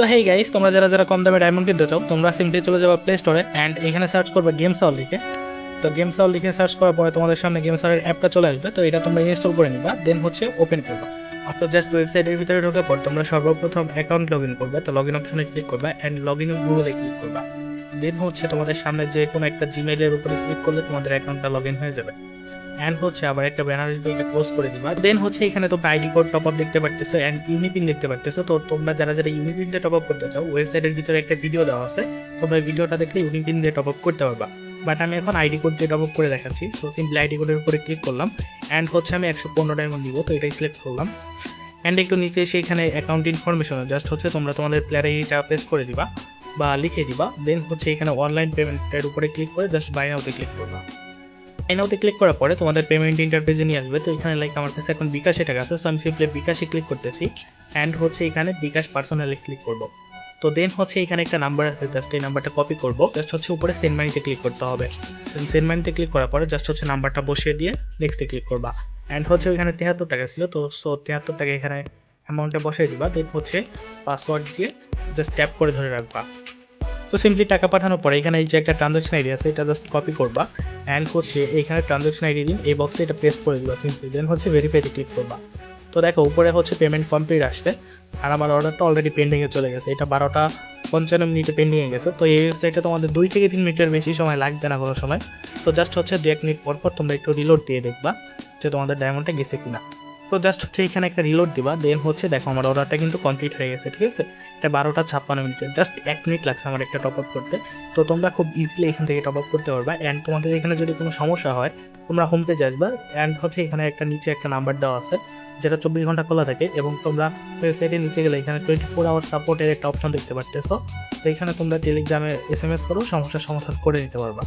তো hey guys, তোমরা যারা যারা কম দামে ডায়মন্ড কিনতে চাও তোমরা সিম্পলি চলে যাবে প্লে স্টোরে অ্যান্ড এখানে সার্চ করবে গেমস অল লিখে। তো গেমস অল লিখে সার্চ করার পরে তোমাদের সামনে গেমস অলের অ্যাপটা চলে আসবে। তো এটা তোমরা ইনস্টল করে নিবা, দেন হচ্ছে ওপেন করবা। আপনার জাস্ট ওয়েবসাইটের ভিতরে ঢোকার পর তোমরা সর্বপ্রথম অ্যাকাউন্ট লগ ইন করবে। তো লগ ইন অপশনে ক্লিক করবা অ্যান্ড লগ ইন গুগলে ক্লিক করবা। দেন হচ্ছে তোমাদের সামনে যে কোনো একটা জিমেইলের উপরে ক্লিক করলে তোমাদের অ্যাকাউন্টটা লগ ইন হয়ে যাবে। অ্যান্ড হচ্ছে আবার একটা ব্যানার আসবে, এটা ক্লোজ করে দিবা। দেন হচ্ছে এখানে তোমরা আইডি কোড টপ আপ দেখতে পারতেছো অ্যান্ড ইউনিপিন দেখতে পারতেছো। তো তোমরা যারা যারা ইউনিপিনটা টপ আপ করতে চাও ওয়েবসাইটের ভিতরে একটা ভিডিও দেওয়া আছে, তোমরা ভিডিওটা দেখলে ইউনিপিন দিয়ে টপ আপ করতে পারবা। বাট আমি এখন আইডি কোড দিয়ে টপ আপ করে দেখাচ্ছি। সো সিম্পলি আইডি কোডের উপরে ক্লিক করলাম অ্যান্ড হচ্ছে আমি 115 ডায়মন্ড দিব, তো এটাই সিলেক্ট করলাম। অ্যান্ড একটু নিচে এসে এখানে অ্যাকাউন্ট ইনফরমেশন জাস্ট হচ্ছে তোমরা তোমাদের প্লেয়ার আইডিটা পেস্ট করে দিবা বা লিখে দিবা। দেন হচ্ছে এখানে অনলাইন পেমেন্টের উপরে ক্লিক করে জাস্ট বাই নাওতে ক্লিক করবা। বাই নাওতে ক্লিক করার পরে তোমাদের পেমেন্ট ইন্টারফেসে নিয়ে আসবে। তো এখানে লাইক আমার কাছে এখন বিকাশে টাকা আছে, সো আমি সিম্পলি বিকাশে ক্লিক করতেছি অ্যান্ড হচ্ছে এখানে বিকাশ পার্সোনালি ক্লিক করব। তো দেন হচ্ছে এখানে একটা নাম্বার আছে, জাস্ট এই নাম্বারটা কপি করব। জাস্ট হচ্ছে উপরে সেন্ড মানিতে ক্লিক করতে হবে। সেন্ড মানিতে ক্লিক করার পরে জাস্ট হচ্ছে নাম্বারটা বসিয়ে দিয়ে নেক্সটে ক্লিক করবা। অ্যান্ড হচ্ছে ওইখানে 73 টাকা ছিল, তো সো 73 টাকা এখানে অ্যামাউন্টে বসিয়ে দিবা। দেন হচ্ছে পাসওয়ার্ড দিয়ে জাস্ট ট্যাপ করে ধরে রাখবা। তো সিম্পলি টাকা পাঠানোর পরে এখানে এই যে একটা ট্রানজাকশন আইডি আছে, এটা জাস্ট কপি করবা অ্যান্ড হচ্ছে এইখানে ট্রানজাকশন আইডি দিন এই বক্সে এটা পেস্ট করে দিবা সিম্পলি। দেন হচ্ছে ভেরিফাইতে ক্লিক করবা। তো দেখো উপরে হচ্ছে পেমেন্ট কমপ্লিট আসছে আর আমার অর্ডারটা অলরেডি পেন্ডিংয়ে চলে গেছে। এটা 12টা 55 পেন্ডিংয়ে গেছে। তো এই ওয়েবসাইটে তোমাদের 2 থেকে 3 মিনিটের বেশি সময় লাগবে না কোনো সময়। তো জাস্ট হচ্ছে 2-1 মিনিট পর পর তোমরা একটু রিলোড দিয়ে দেখবা যে তোমাদের ডায়মন্ডটা গেছে কিনা। তো জাস্ট হচ্ছে এখানে একটা রিলোড দিবা। দেন হচ্ছে দেখো আমার অর্ডারটা কিন্তু কমপ্লিট হয়ে গেছে, ঠিক আছে। এটা 12টা 56 মিনিটে, জাস্ট 1 মিনিট লাগছে আমার একটা টপ আপ করতে। তো তোমরা খুব ইজিলি এখান থেকে টপ আপ করতে পারবা। অ্যান্ড তোমাদের এখানে যদি কোনো সমস্যা হয় তোমরা হোম পেজে আসবা অ্যান্ড হচ্ছে এখানে একটা নিচে একটা নাম্বার দেওয়া আছে যেটা 24 ঘন্টা খোলা থাকে, এবং তোমরা ওয়েবসাইটের নিচে গেলে এখানে 24 আওয়ার সাপোর্টের একটা অপশন দেখতে পারতেছো। তো এখানে তোমরা টেলিগ্রামে SMS করো, সমস্যার সমাধান করে নিতে পারবা।